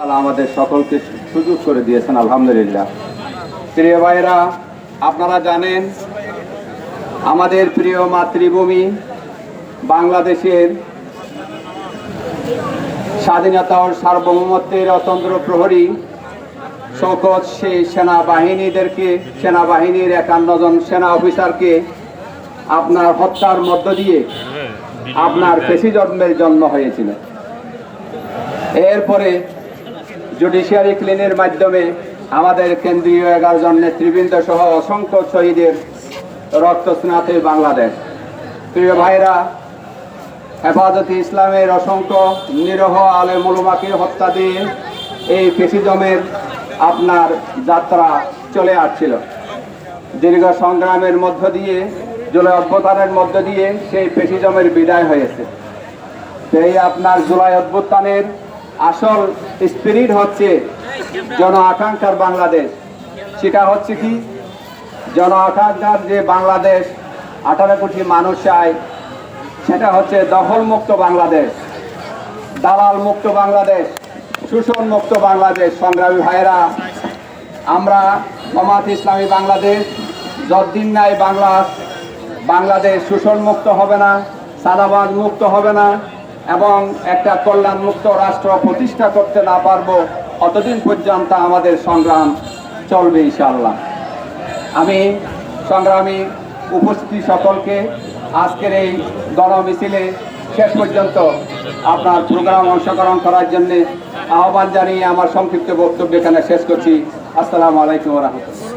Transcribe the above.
তারা আমাদের সকলকে সুযোগ করে দিয়েছেন, আলহামদুলিল্লাহ। প্রিয় ভাইরা, আপনারা জানেন আমাদের প্রিয় মাতৃভূমি বাংলাদেশের স্বাধীনতা ও সার্বভৌমত্বের অতন্ত্র প্রহরী শওকত সেই সেনাবাহিনীর 51 জন সেনা অফিসারকে আপনার হত্যার মধ্য দিয়ে আপনার ফ্যাসিজমের জন্ম হয়েছিল। এরপরে জুডিশিয়ারি ক্লিনের মাধ্যমে আমাদের কেন্দ্রীয় 11 জন নেতৃবৃন্দ সহ অসংখ্য শহীদের রক্তস্নাতে বাংলাদেশ। প্রিয় ভাইরা, হেফাজতে ইসলামের অসংখ্য নিরহ আলেম উলামাকে হত্যা দিয়ে এই ফ্যাসিজমের আপনার যাত্রা চলে আসছিল। দীর্ঘ সংগ্রামের মধ্য দিয়ে, জুলাই অভ্যুত্থানের মধ্য দিয়ে সেই ফ্যাসিজমের বিদায় হয়েছে। সেই আপনার জুলাই অভ্যুত্থানের আসল স্পিরিট হচ্ছে জন আকাঙ্ক্ষার বাংলাদেশ। সেটা হচ্ছে কি, জন আকাঙ্ক্ষার যে বাংলাদেশ 18 কোটি মানুষ চায়, সেটা হচ্ছে দখল মুক্ত বাংলাদেশ, দালাল মুক্ত বাংলাদেশ, শোষণ মুক্ত বাংলাদেশ। সংগ্রামী ভাইয়েরা, আমরা জামাত ইসলামী বাংলাদেশ যতদিন নাই বাংলাদেশ শোষণ মুক্ত হবে না, সাদাবাজ মুক্ত হবে না এবং একটা কল্যাণ মুক্ত রাষ্ট্র প্রতিষ্ঠা করতে না পারবো, অতদিন পর্যন্ত আমাদের সংগ্রাম চলবে ইনশাআল্লাহ। আমি সংগ্রামী উপস্থিতি সকলকে আজকের এই গণমিছিলে শেষ পর্যন্ত আপনার প্রোগ্রাম অংশগ্রহণ করার জন্য আহ্বান জানিয়ে আমার সংক্ষিপ্ত বক্তব্য এখানে শেষ করছি। আসসালামু আলাইকুম ওয়া রাহমাতুল্লাহ।